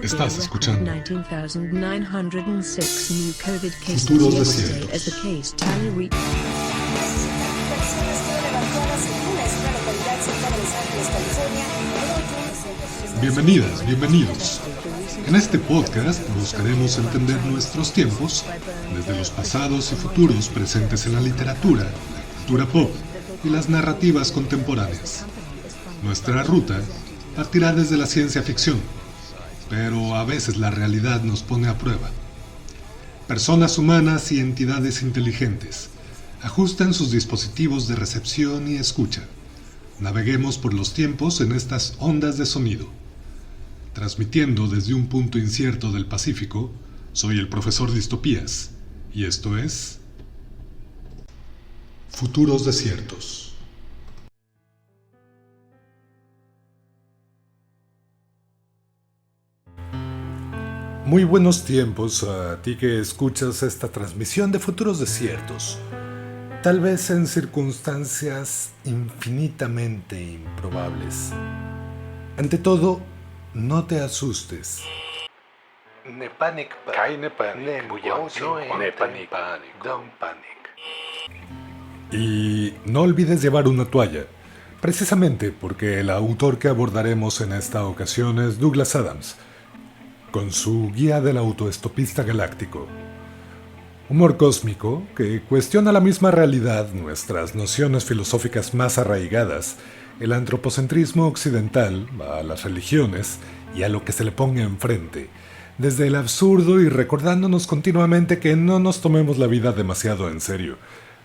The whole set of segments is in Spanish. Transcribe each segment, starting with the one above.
Estás escuchando Futuros Desiertos. Bienvenidas, bienvenidos. En este podcast buscaremos entender nuestros tiempos desde los pasados y futuros presentes en la literatura, la cultura pop y las narrativas contemporáneas. Nuestra ruta partirá desde la ciencia ficción, pero a veces la realidad nos pone a prueba. Personas humanas y entidades inteligentes ajustan sus dispositivos de recepción y escucha. Naveguemos por los tiempos en estas ondas de sonido. Transmitiendo desde un punto incierto del Pacífico, soy el profesor Distopías, y esto es Futuros Desiertos. Muy buenos tiempos a ti que escuchas esta transmisión de Futuros Desiertos, tal vez en circunstancias infinitamente improbables. Ante todo, no te asustes. Ne panic, Keine Panik, ne panic, don't panic. Y no olvides llevar una toalla, precisamente porque el autor que abordaremos en esta ocasión es Douglas Adams, con su Guía del Autoestopista Galáctico. Humor cósmico que cuestiona la misma realidad, nuestras nociones filosóficas más arraigadas, el antropocentrismo occidental, a las religiones y a lo que se le ponga enfrente, desde el absurdo y recordándonos continuamente que no nos tomemos la vida demasiado en serio,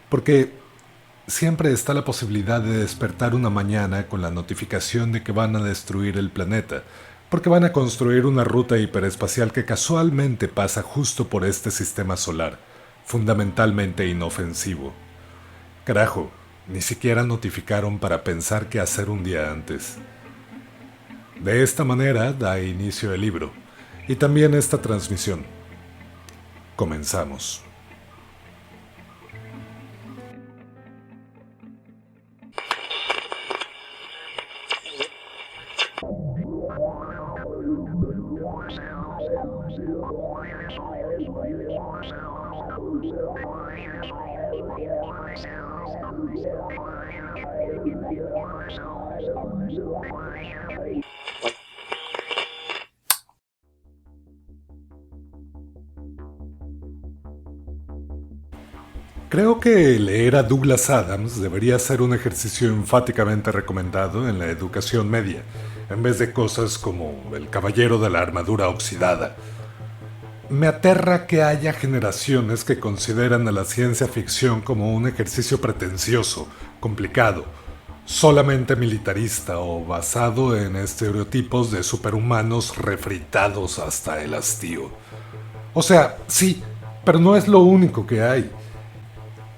porque siempre está la posibilidad de despertar una mañana con la notificación de que van a destruir el planeta, porque van a construir una ruta hiperespacial que casualmente pasa justo por este sistema solar, fundamentalmente inofensivo. Carajo, ni siquiera notificaron para pensar qué hacer un día antes. De esta manera da inicio el libro, y también esta transmisión. Comenzamos. Creo que leer a Douglas Adams debería ser un ejercicio enfáticamente recomendado en la educación media, en vez de cosas como El Caballero de la Armadura Oxidada. Me aterra que haya generaciones que consideran a la ciencia ficción como un ejercicio pretencioso, complicado, solamente militarista o basado en estereotipos de superhumanos refritados hasta el hastío. O sea, sí, pero no es lo único que hay.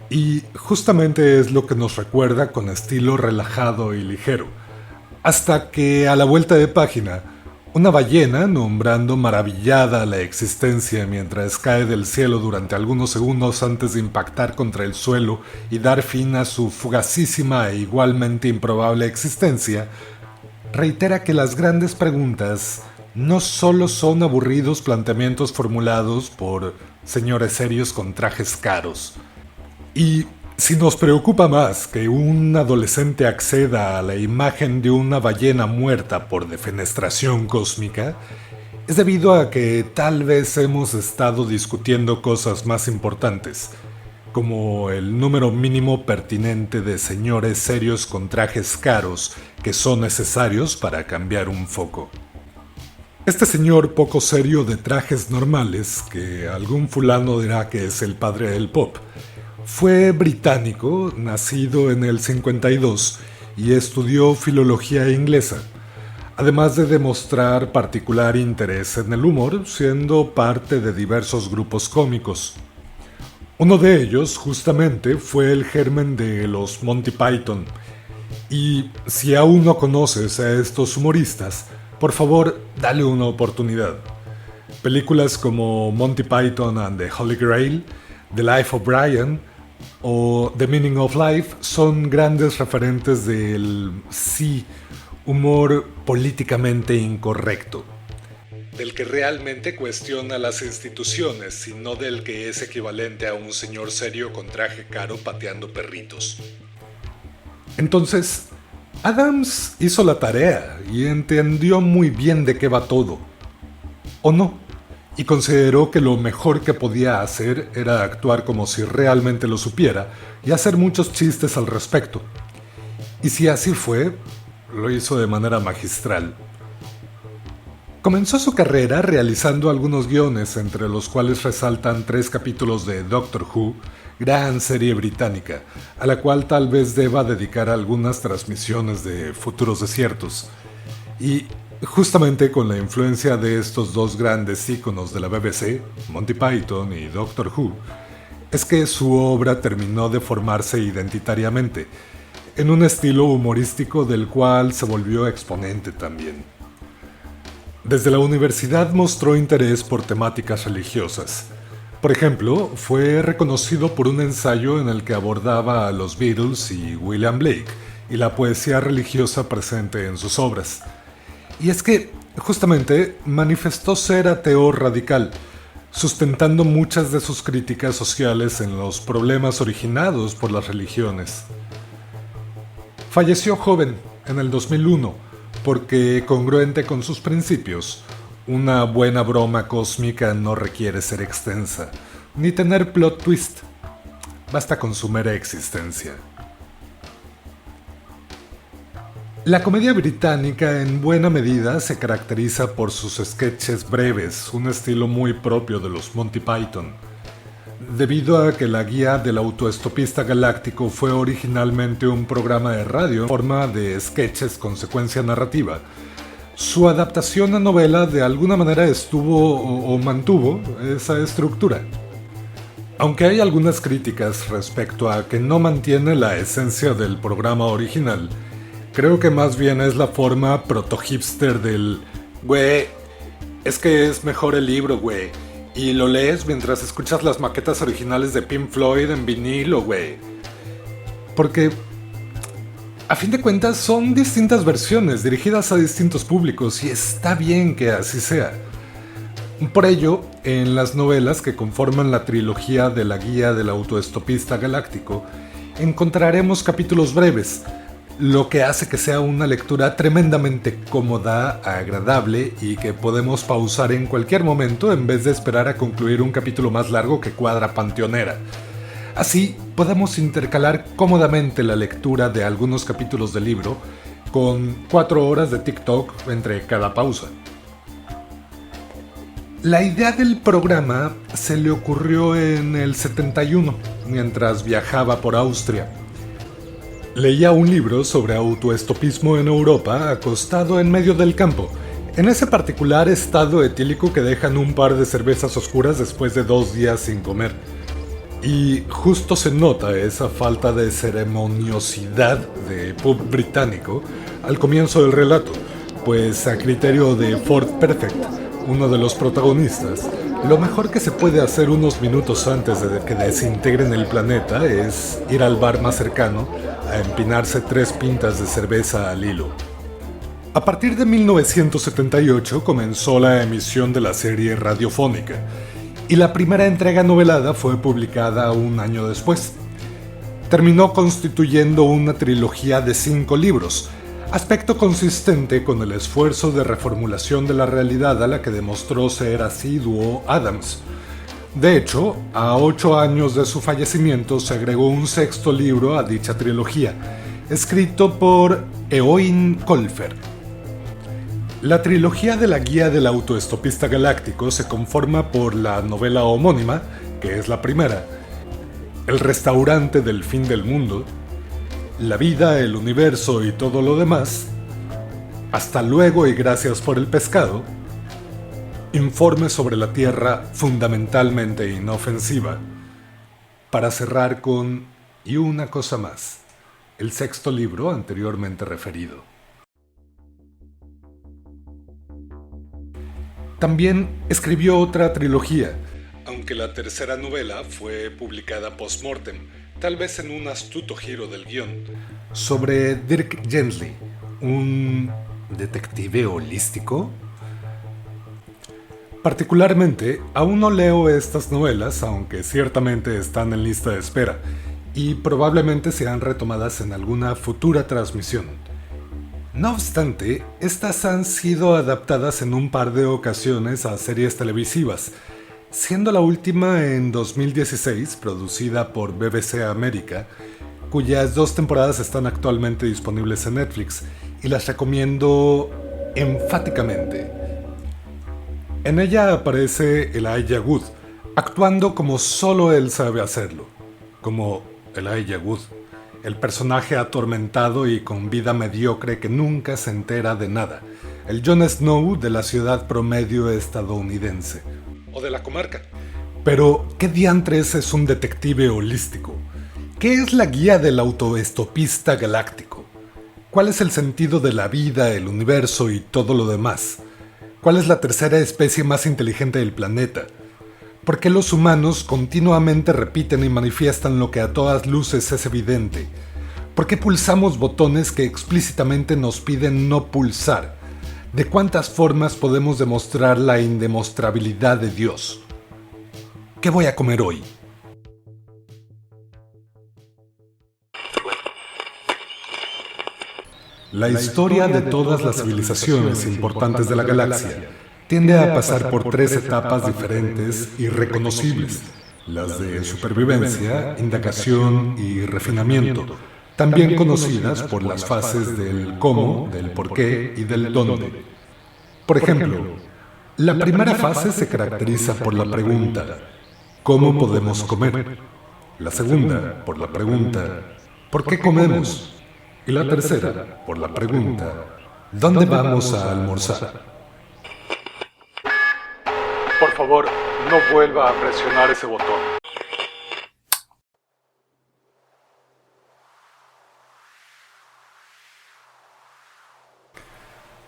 Y justamente es lo que nos recuerda con estilo relajado y ligero, hasta que a la vuelta de página, una ballena, nombrando maravillada la existencia mientras cae del cielo durante algunos segundos antes de impactar contra el suelo y dar fin a su fugacísima e igualmente improbable existencia, reitera que las grandes preguntas no solo son aburridos planteamientos formulados por señores serios con trajes caros. Y si nos preocupa más que un adolescente acceda a la imagen de una ballena muerta por defenestración cósmica, es debido a que tal vez hemos estado discutiendo cosas más importantes, como el número mínimo pertinente de señores serios con trajes caros que son necesarios para cambiar un foco. Este señor poco serio de trajes normales, que algún fulano dirá que es el padre del pop, fue británico, nacido en el 52 y estudió filología inglesa, además de demostrar particular interés en el humor, siendo parte de diversos grupos cómicos. Uno de ellos, justamente, fue el germen de los Monty Python. Y si aún no conoces a estos humoristas, por favor, dale una oportunidad. Películas como Monty Python and the Holy Grail, The Life of Brian o The Meaning of Life son grandes referentes del, sí, humor políticamente incorrecto. del que realmente cuestiona las instituciones y no del que es equivalente a un señor serio con traje caro pateando perritos. Entonces, Adams hizo la tarea y entendió muy bien de qué va todo. ¿O no? Y consideró que lo mejor que podía hacer era actuar como si realmente lo supiera y hacer muchos chistes al respecto. Y si así fue, lo hizo de manera magistral. Comenzó su carrera realizando algunos guiones, entre los cuales resaltan 3 capítulos de Doctor Who, gran serie británica, a la cual tal vez deba dedicar algunas transmisiones de futuros desiertos. Y justamente con la influencia de estos 2 grandes íconos de la BBC, Monty Python y Doctor Who, es que su obra terminó de formarse identitariamente, en un estilo humorístico del cual se volvió exponente también. Desde la universidad mostró interés por temáticas religiosas. Por ejemplo, fue reconocido por un ensayo en el que abordaba a los Beatles y William Blake y la poesía religiosa presente en sus obras. Y es que, justamente, manifestó ser ateo radical, sustentando muchas de sus críticas sociales en los problemas originados por las religiones. Falleció joven, en el 2001, porque, congruente con sus principios, una buena broma cósmica no requiere ser extensa, ni tener plot twist. Basta con su mera existencia. La comedia británica en buena medida se caracteriza por sus sketches breves, un estilo muy propio de los Monty Python. Debido a que la guía del autoestopista galáctico fue originalmente un programa de radio en forma de sketches con secuencia narrativa, su adaptación a novela de alguna manera estuvo o mantuvo esa estructura. Aunque hay algunas críticas respecto a que no mantiene la esencia del programa original, creo que más bien es la forma proto-hipster del "güey, es que es mejor el libro, güey, y lo lees mientras escuchas las maquetas originales de Pink Floyd en vinilo, güey". Porque, a fin de cuentas, son distintas versiones dirigidas a distintos públicos y está bien que así sea. Por ello, en las novelas que conforman la trilogía de la guía del autoestopista galáctico, encontraremos capítulos breves, lo que hace que sea una lectura tremendamente cómoda, agradable y que podemos pausar en cualquier momento en vez de esperar a concluir un capítulo más largo que cuadra panteonera. Así, podemos intercalar cómodamente la lectura de algunos capítulos del libro con 4 horas de TikTok entre cada pausa. La idea del programa se le ocurrió en el 71, mientras viajaba por Austria. Leía un libro sobre autoestopismo en Europa acostado en medio del campo, en ese particular estado etílico que dejan un par de cervezas oscuras después de 2 días sin comer. Y justo se nota esa falta de ceremoniosidad de pub británico al comienzo del relato, pues a criterio de Ford Perfect, uno de los protagonistas, lo mejor que se puede hacer unos minutos antes de que desintegren el planeta es ir al bar más cercano a empinarse 3 pintas de cerveza al hilo. A partir de 1978 comenzó la emisión de la serie radiofónica, y la primera entrega novelada fue publicada un año después. Terminó constituyendo una trilogía de 5 libros, aspecto consistente con el esfuerzo de reformulación de la realidad a la que demostró ser asiduo Adams. De hecho, a 8 años de su fallecimiento se agregó un 6º libro a dicha trilogía, escrito por Eoin Colfer. La trilogía de la guía del autoestopista galáctico se conforma por la novela homónima, que es la primera, El restaurante del fin del mundo, La vida, el universo y todo lo demás, Hasta luego y gracias por el pescado, Informe sobre la Tierra fundamentalmente inofensiva, para cerrar con Y una cosa más, el 6º libro anteriormente referido. También escribió otra trilogía, aunque la tercera novela fue publicada post-mortem, tal vez en un astuto giro del guión, sobre Dirk Gently, un detective holístico. Particularmente, aún no leo estas novelas, aunque ciertamente están en lista de espera, y probablemente sean retomadas en alguna futura transmisión. No obstante, estas han sido adaptadas en un par de ocasiones a series televisivas, siendo la última en 2016, producida por BBC América, cuyas 2 temporadas están actualmente disponibles en Netflix, y las recomiendo enfáticamente. En ella aparece Elijah Wood, actuando como solo él sabe hacerlo, como Elijah Wood, el personaje atormentado y con vida mediocre que nunca se entera de nada, el Jon Snow de la ciudad promedio estadounidense. O de la comarca. Pero, ¿qué diantres es un detective holístico? ¿Qué es la guía del autoestopista galáctico? ¿Cuál es el sentido de la vida, el universo y todo lo demás? ¿Cuál es la tercera especie más inteligente del planeta? ¿Por qué los humanos continuamente repiten y manifiestan lo que a todas luces es evidente? ¿Por qué pulsamos botones que explícitamente nos piden no pulsar? ¿De cuántas formas podemos demostrar la indemostrabilidad de Dios? ¿Qué voy a comer hoy? La historia de todas las civilizaciones importantes de la galaxia tiende a pasar por 3 etapas diferentes y reconocibles: las de supervivencia, indagación y refinamiento, también conocidas por las fases del cómo, del por qué y del dónde. Por ejemplo, la primera fase se caracteriza por la pregunta ¿cómo podemos comer? La segunda, por la pregunta ¿por qué comemos? Y la tercera, por la pregunta ¿dónde vamos a almorzar? Por favor, no vuelva a presionar ese botón.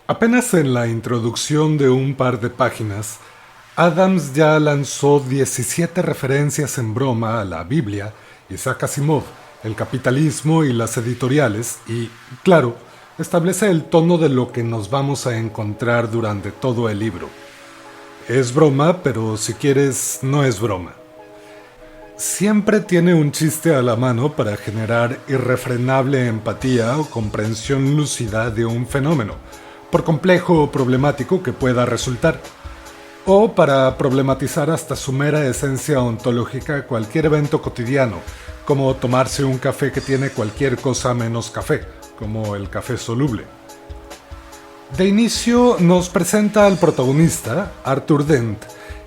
Apenas en la introducción de un par de páginas, Adams ya lanzó 17 referencias en broma a la Biblia, Isaac Asimov, el capitalismo y las editoriales y, claro, establece el tono de lo que nos vamos a encontrar durante todo el libro. Es broma, pero si quieres, no es broma. Siempre tiene un chiste a la mano para generar irrefrenable empatía o comprensión lúcida de un fenómeno, por complejo o problemático que pueda resultar, o para problematizar hasta su mera esencia ontológica cualquier evento cotidiano, como tomarse un café que tiene cualquier cosa menos café, como el café soluble. De inicio nos presenta al protagonista, Arthur Dent,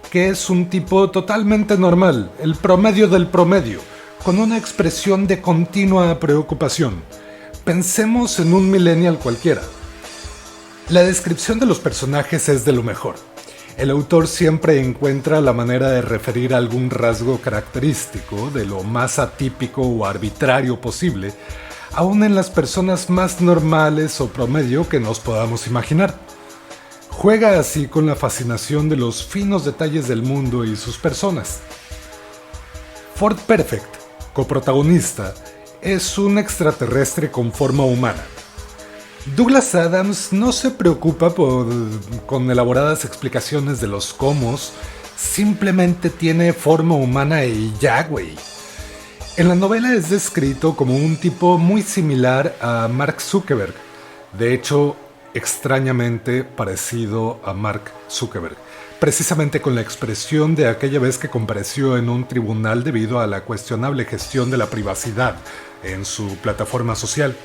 que es un tipo totalmente normal, el promedio del promedio, con una expresión de continua preocupación. Pensemos en un millennial cualquiera. La descripción de los personajes es de lo mejor. El autor siempre encuentra la manera de referir algún rasgo característico de lo más atípico o arbitrario posible, aun en las personas más normales o promedio que nos podamos imaginar. Juega así con la fascinación de los finos detalles del mundo y sus personas. Ford Perfect, coprotagonista, es un extraterrestre con forma humana. Douglas Adams no se preocupa con elaboradas explicaciones de los cómo, simplemente tiene forma humana y ya, güey. En la novela es descrito como un tipo muy similar a Mark Zuckerberg, de hecho, extrañamente parecido a Mark Zuckerberg, precisamente con la expresión de aquella vez que compareció en un tribunal debido a la cuestionable gestión de la privacidad en su plataforma social.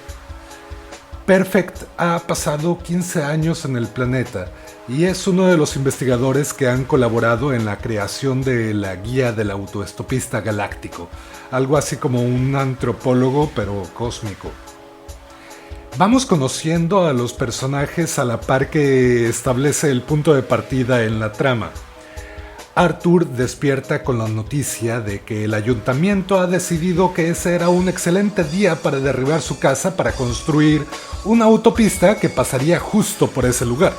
Perfect ha pasado 15 años en el planeta y es uno de los investigadores que han colaborado en la creación de la guía del autoestopista galáctico, algo así como un antropólogo pero cósmico. Vamos conociendo a los personajes a la par que establece el punto de partida en la trama. Arthur despierta con la noticia de que el ayuntamiento ha decidido que ese era un excelente día para derribar su casa para construir una autopista que pasaría justo por ese lugar.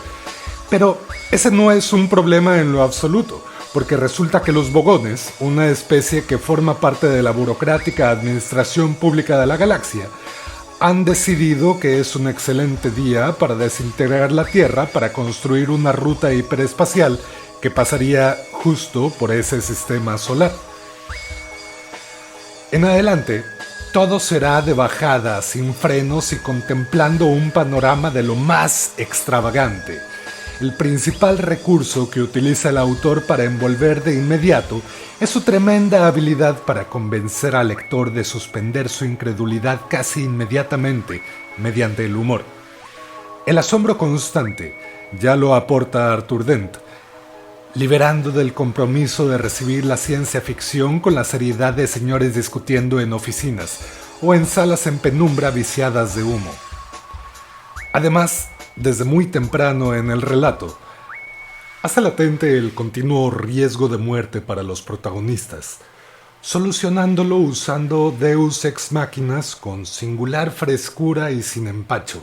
Pero ese no es un problema en lo absoluto, porque resulta que los bogones, una especie que forma parte de la burocrática administración pública de la galaxia, han decidido que es un excelente día para desintegrar la Tierra para construir una ruta hiperespacial que pasaría justo por ese sistema solar. En adelante, todo será de bajada, sin frenos y contemplando un panorama de lo más extravagante. El principal recurso que utiliza el autor para envolver de inmediato es su tremenda habilidad para convencer al lector de suspender su incredulidad casi inmediatamente mediante el humor. El asombro constante ya lo aporta Arthur Dent, liberando del compromiso de recibir la ciencia ficción con la seriedad de señores discutiendo en oficinas o en salas en penumbra viciadas de humo. Además, desde muy temprano en el relato, hace latente el continuo riesgo de muerte para los protagonistas, solucionándolo usando deus ex máquinas con singular frescura y sin empacho.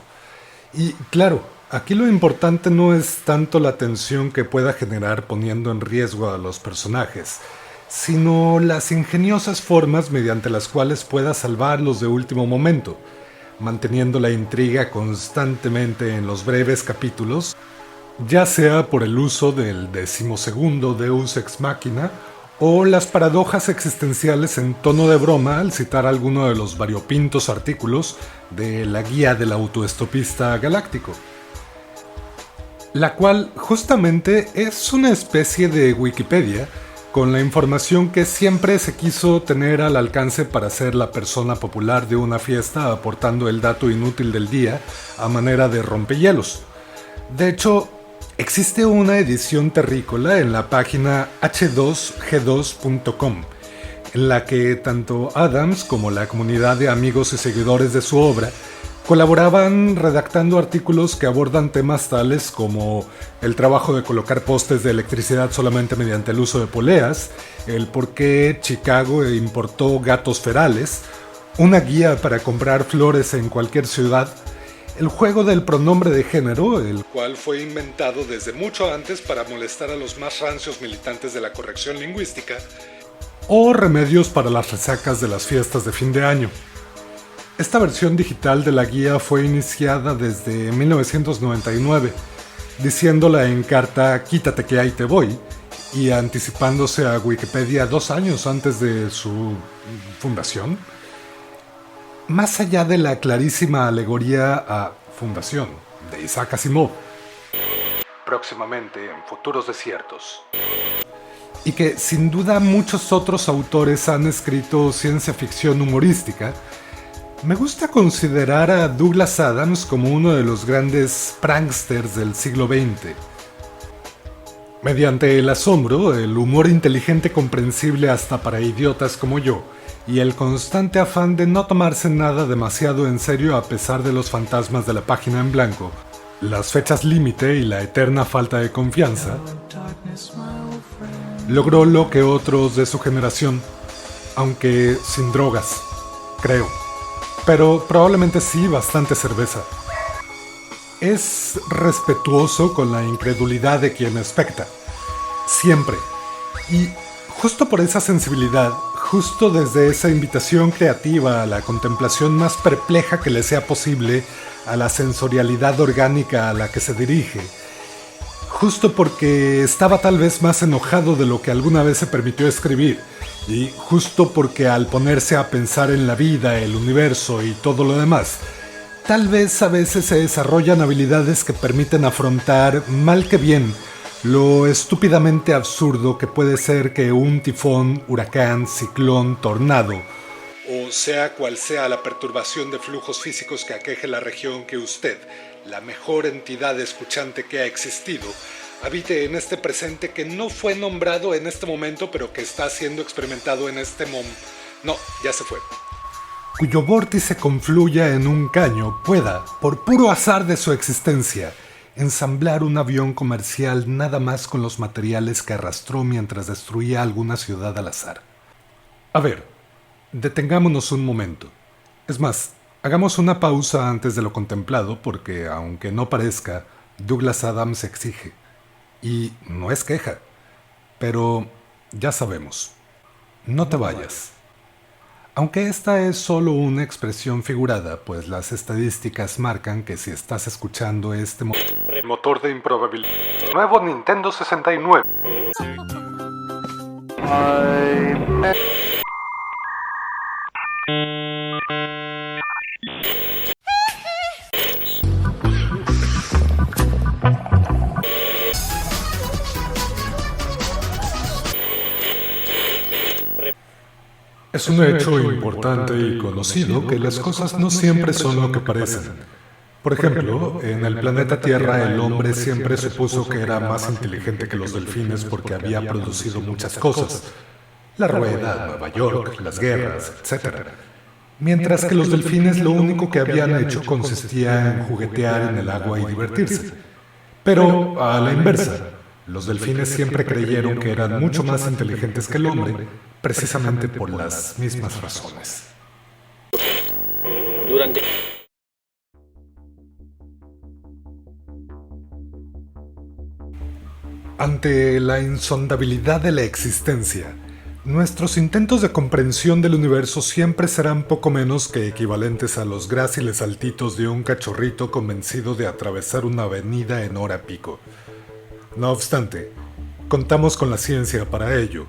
Y claro, aquí lo importante no es tanto la tensión que pueda generar poniendo en riesgo a los personajes, sino las ingeniosas formas mediante las cuales pueda salvarlos de último momento, manteniendo la intriga constantemente en los breves capítulos, ya sea por el uso del 12º Deus Ex Machina o las paradojas existenciales en tono de broma al citar alguno de los variopintos artículos de la guía del autoestopista galáctico, la cual justamente es una especie de Wikipedia con la información que siempre se quiso tener al alcance para ser la persona popular de una fiesta aportando el dato inútil del día a manera de rompehielos. De hecho, existe una edición terrícola en la página h2g2.com, en la que tanto Adams como la comunidad de amigos y seguidores de su obra colaboraban redactando artículos que abordan temas tales como el trabajo de colocar postes de electricidad solamente mediante el uso de poleas, el por qué Chicago importó gatos ferales, una guía para comprar flores en cualquier ciudad, el juego del pronombre de género, el cual fue inventado desde mucho antes para molestar a los más rancios militantes de la corrección lingüística, o remedios para las resacas de las fiestas de fin de año. Esta versión digital de la guía fue iniciada desde 1999, diciéndola en carta "Quítate que ahí te voy", y anticipándose a Wikipedia 2 años antes de su fundación. Más allá de la clarísima alegoría a Fundación de Isaac Asimov, próximamente en futuros desiertos, y que sin duda muchos otros autores han escrito ciencia ficción humorística, me gusta considerar a Douglas Adams como uno de los grandes pranksters del siglo XX. Mediante el asombro, el humor inteligente comprensible hasta para idiotas como yo, y el constante afán de no tomarse nada demasiado en serio a pesar de los fantasmas de la página en blanco, las fechas límite y la eterna falta de confianza, logró lo que otros de su generación, aunque sin drogas, creo. Pero probablemente sí bastante cerveza. Es respetuoso con la incredulidad de quien especta. Siempre. Y justo por esa sensibilidad, justo desde esa invitación creativa a la contemplación más perpleja que le sea posible a la sensorialidad orgánica a la que se dirige, justo porque estaba tal vez más enojado de lo que alguna vez se permitió escribir, y justo porque al ponerse a pensar en la vida, el universo y todo lo demás, tal vez a veces se desarrollan habilidades que permiten afrontar, mal que bien, lo estúpidamente absurdo que puede ser que un tifón, huracán, ciclón, tornado, o sea cual sea la perturbación de flujos físicos que aqueje la región que usted, la mejor entidad escuchante que ha existido, habite en este presente que no fue nombrado en este momento, pero que está siendo experimentado en este No, ya se fue. Cuyo vórtice confluya en un caño pueda, por puro azar de su existencia, ensamblar un avión comercial nada más con los materiales que arrastró mientras destruía alguna ciudad al azar. A ver, detengámonos un momento. Es más, hagamos una pausa antes de lo contemplado porque, aunque no parezca, Douglas Adams exige. Y no es queja, pero ya sabemos. No te vayas. Aunque esta es solo una expresión figurada, pues las estadísticas marcan que si estás escuchando este Motor de improbabilidad. Nuevo Nintendo 69. Es un hecho importante y conocido que las cosas no siempre son lo que parecen. Por ejemplo, en el planeta Tierra el hombre siempre supuso que era más inteligente que los delfines porque había producido muchas cosas. La rueda, Nueva York, las guerras, etc. Mientras que los delfines lo único que habían hecho consistía en juguetear en el agua y divertirse. Pero, a la inversa, los delfines siempre creyeron que eran mucho más inteligentes que el hombre, precisamente por las mismas razones. Ante la insondabilidad de la existencia, nuestros intentos de comprensión del universo siempre serán poco menos que equivalentes a los gráciles saltitos de un cachorrito convencido de atravesar una avenida en hora pico. No obstante, contamos con la ciencia para ello,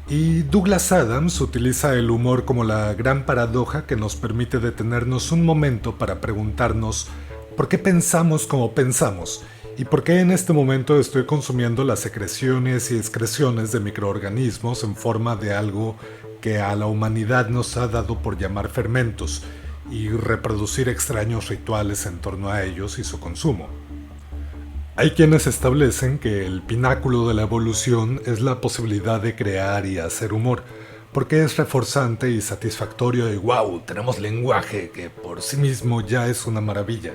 y Douglas Adams utiliza el humor como la gran paradoja que nos permite detenernos un momento para preguntarnos por qué pensamos como pensamos y por qué en este momento estoy consumiendo las secreciones y excreciones de microorganismos en forma de algo que a la humanidad nos ha dado por llamar fermentos y reproducir extraños rituales en torno a ellos y su consumo. Hay quienes establecen que el pináculo de la evolución es la posibilidad de crear y hacer humor, porque es reforzante y satisfactorio y ¡wow! Tenemos lenguaje que por sí mismo ya es una maravilla.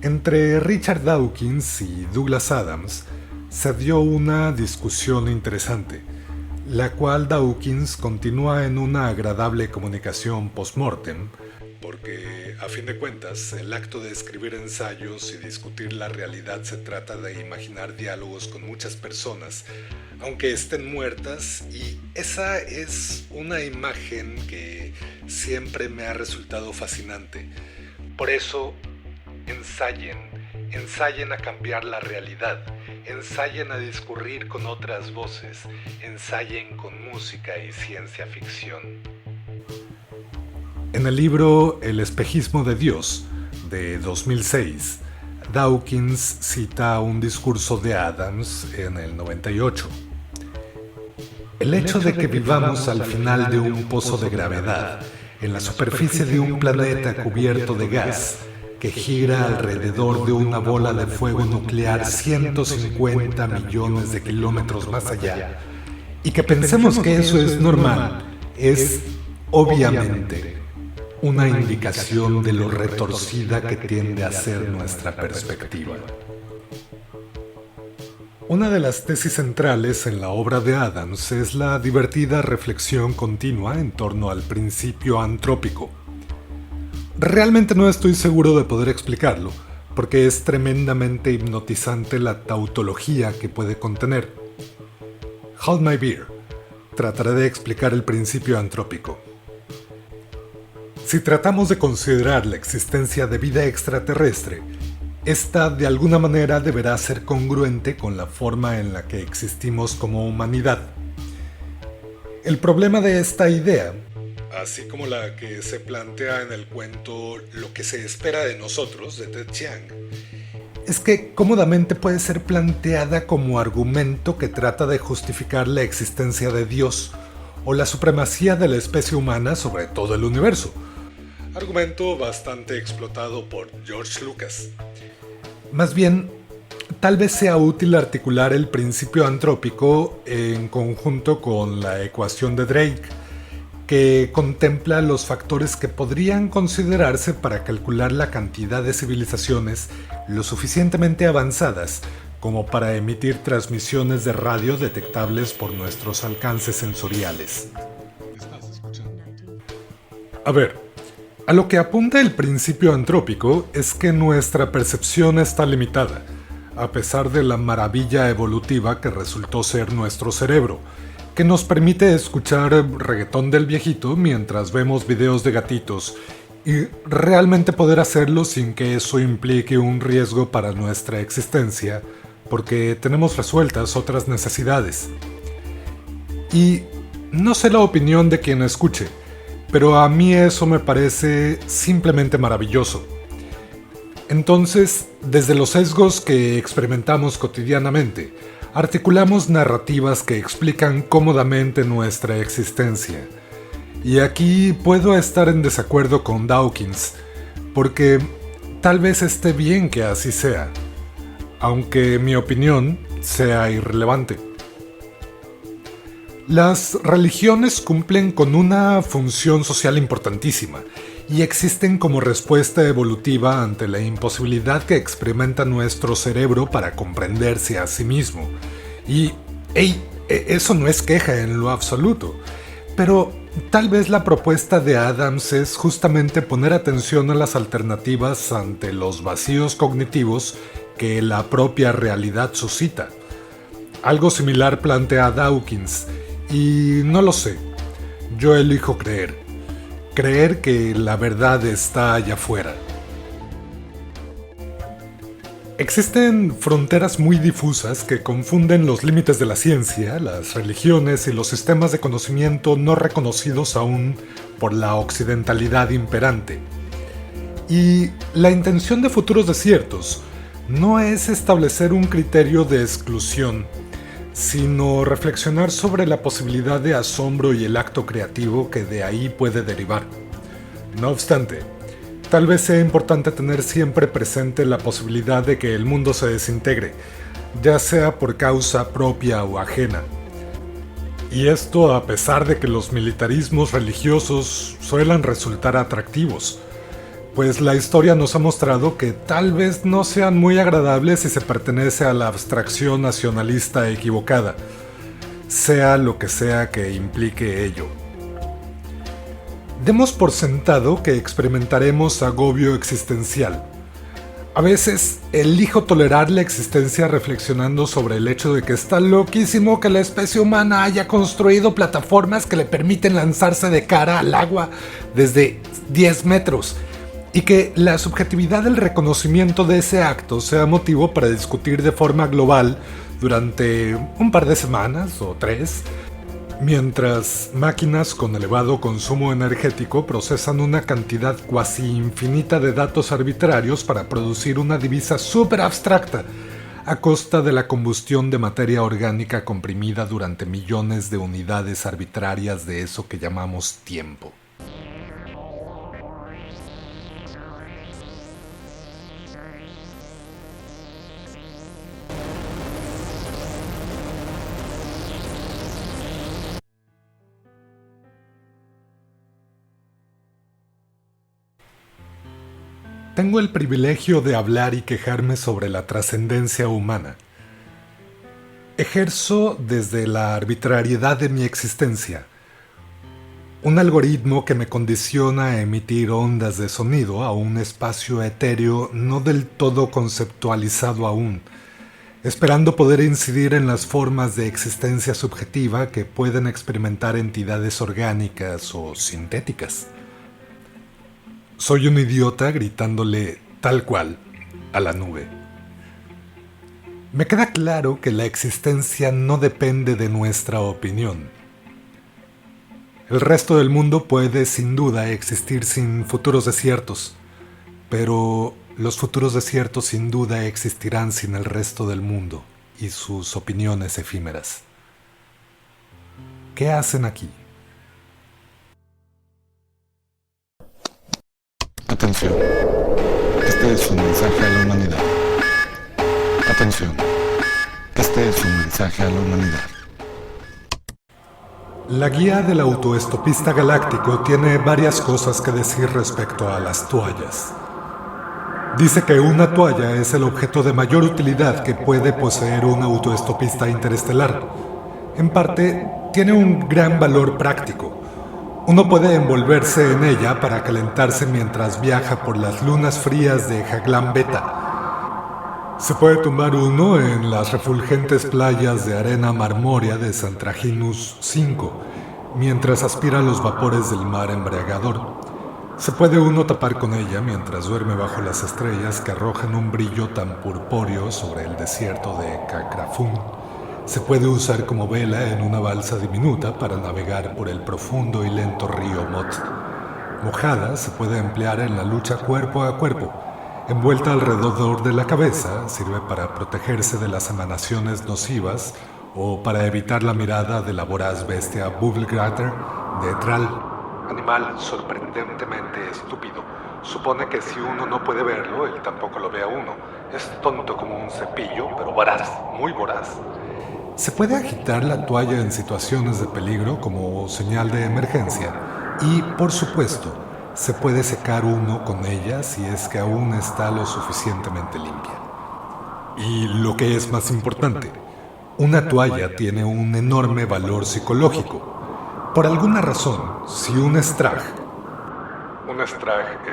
Entre Richard Dawkins y Douglas Adams se dio una discusión interesante, la cual Dawkins continúa en una agradable comunicación post-mortem, porque, a fin de cuentas, el acto de escribir ensayos y discutir la realidad se trata de imaginar diálogos con muchas personas, aunque estén muertas, y esa es una imagen que siempre me ha resultado fascinante. Por eso, ensayen a cambiar la realidad, ensayen a discurrir con otras voces, ensayen con música y ciencia ficción. En el libro El espejismo de Dios, de 2006, Dawkins cita un discurso de Adams en el 98. El hecho de que vivamos al final de un pozo de gravedad, en la superficie de un planeta cubierto de gas, que gira alrededor de una bola de fuego nuclear 150 millones de kilómetros más allá, y que pensemos que eso es normal, es, obviamente, una indicación de lo retorcida que tiende a ser nuestra perspectiva. Una de las tesis centrales en la obra de Adams es la divertida reflexión continua en torno al principio antrópico. Realmente no estoy seguro de poder explicarlo, porque es tremendamente hipnotizante la tautología que puede contener. Hold my beer. Trataré de explicar el principio antrópico. Si tratamos de considerar la existencia de vida extraterrestre, esta de alguna manera deberá ser congruente con la forma en la que existimos como humanidad. El problema de esta idea, así como la que se plantea en el cuento Lo que se espera de nosotros, de Ted Chiang, es que cómodamente puede ser planteada como argumento que trata de justificar la existencia de Dios o la supremacía de la especie humana sobre todo el universo. Argumento bastante explotado por George Lucas. Más bien, tal vez sea útil articular el principio antrópico en conjunto con la ecuación de Drake, que contempla los factores que podrían considerarse para calcular la cantidad de civilizaciones lo suficientemente avanzadas como para emitir transmisiones de radio detectables por nuestros alcances sensoriales. A ver, a lo que apunta el principio antrópico es que nuestra percepción está limitada, a pesar de la maravilla evolutiva que resultó ser nuestro cerebro, que nos permite escuchar reggaetón del viejito mientras vemos videos de gatitos y realmente poder hacerlo sin que eso implique un riesgo para nuestra existencia, porque tenemos resueltas otras necesidades. Y no sé la opinión de quien escuche, pero a mí eso me parece simplemente maravilloso. Entonces, desde los sesgos que experimentamos cotidianamente, articulamos narrativas que explican cómodamente nuestra existencia. Y aquí puedo estar en desacuerdo con Dawkins, porque tal vez esté bien que así sea, aunque mi opinión sea irrelevante. Las religiones cumplen con una función social importantísima y existen como respuesta evolutiva ante la imposibilidad que experimenta nuestro cerebro para comprenderse a sí mismo. Y, eso no es queja en lo absoluto, pero tal vez la propuesta de Adams es justamente poner atención a las alternativas ante los vacíos cognitivos que la propia realidad suscita. Algo similar plantea Dawkins, y no lo sé. Yo elijo creer. Creer que la verdad está allá afuera. Existen fronteras muy difusas que confunden los límites de la ciencia, las religiones y los sistemas de conocimiento no reconocidos aún por la occidentalidad imperante. Y la intención de Futuros Desiertos no es establecer un criterio de exclusión, sino reflexionar sobre la posibilidad de asombro y el acto creativo que de ahí puede derivar. No obstante, tal vez sea importante tener siempre presente la posibilidad de que el mundo se desintegre, ya sea por causa propia o ajena. Y esto a pesar de que los militarismos religiosos suelan resultar atractivos, pues la historia nos ha mostrado que tal vez no sean muy agradables si se pertenece a la abstracción nacionalista equivocada, sea lo que sea que implique ello. Demos por sentado que experimentaremos agobio existencial. A veces elijo tolerar la existencia reflexionando sobre el hecho de que está loquísimo que la especie humana haya construido plataformas que le permiten lanzarse de cara al agua desde 10 metros, y que la subjetividad del reconocimiento de ese acto sea motivo para discutir de forma global durante un par de semanas o 3, mientras máquinas con elevado consumo energético procesan una cantidad cuasi infinita de datos arbitrarios para producir una divisa súper abstracta a costa de la combustión de materia orgánica comprimida durante millones de unidades arbitrarias de eso que llamamos tiempo. Tengo el privilegio de hablar y quejarme sobre la trascendencia humana. Ejerzo desde la arbitrariedad de mi existencia un algoritmo que me condiciona a emitir ondas de sonido a un espacio etéreo no del todo conceptualizado aún, esperando poder incidir en las formas de existencia subjetiva que pueden experimentar entidades orgánicas o sintéticas. Soy un idiota gritándole tal cual a la nube. Me queda claro que la existencia no depende de nuestra opinión. El resto del mundo puede sin duda existir sin futuros desiertos, pero los futuros desiertos sin duda existirán sin el resto del mundo y sus opiniones efímeras. ¿Qué hacen aquí? Atención, este es un mensaje a la humanidad. Atención, este es un mensaje a la humanidad. La guía del autoestopista galáctico tiene varias cosas que decir respecto a las toallas. Dice que una toalla es el objeto de mayor utilidad que puede poseer un autoestopista interestelar. En parte, tiene un gran valor práctico. Uno puede envolverse en ella para calentarse mientras viaja por las lunas frías de Jaglan Beta. Se puede tumbar uno en las refulgentes playas de arena marmórea de Santraginus 5, mientras aspira los vapores del mar embriagador. Se puede uno tapar con ella mientras duerme bajo las estrellas que arrojan un brillo tan purpúreo sobre el desierto de Cacrafún. Se puede usar como vela en una balsa diminuta para navegar por el profundo y lento río Mot. Mojada se puede emplear en la lucha cuerpo a cuerpo. Envuelta alrededor de la cabeza, sirve para protegerse de las emanaciones nocivas o para evitar la mirada de la voraz bestia Bubblegrater de Thrall. Animal sorprendentemente estúpido. Supone que si uno no puede verlo, él tampoco lo ve a uno. Es tonto como un cepillo, pero voraz, muy voraz. Se puede agitar la toalla en situaciones de peligro como señal de emergencia y, por supuesto, se puede secar uno con ella si es que aún está lo suficientemente limpia. Y lo que es más importante, una toalla tiene un enorme valor psicológico. Por alguna razón, si un Strag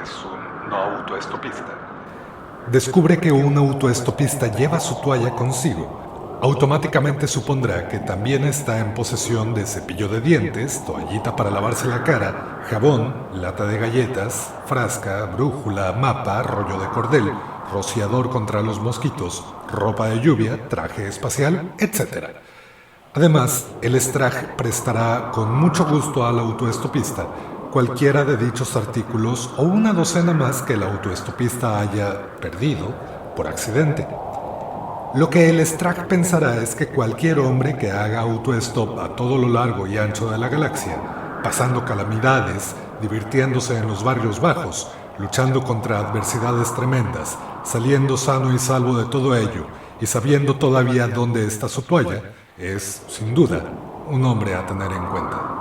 es un no autoestopista, descubre que un autoestopista lleva su toalla consigo, automáticamente supondrá que también está en posesión de cepillo de dientes, toallita para lavarse la cara, jabón, lata de galletas, frasca, brújula, mapa, rollo de cordel, rociador contra los mosquitos, ropa de lluvia, traje espacial, etc. Además, el Strag prestará con mucho gusto al autoestopista cualquiera de dichos artículos o una docena más que el autoestopista haya perdido por accidente. Lo que el Strag pensará es que cualquier hombre que haga autoestop a todo lo largo y ancho de la galaxia, pasando calamidades, divirtiéndose en los barrios bajos, luchando contra adversidades tremendas, saliendo sano y salvo de todo ello y sabiendo todavía dónde está su toalla, es, sin duda, un hombre a tener en cuenta.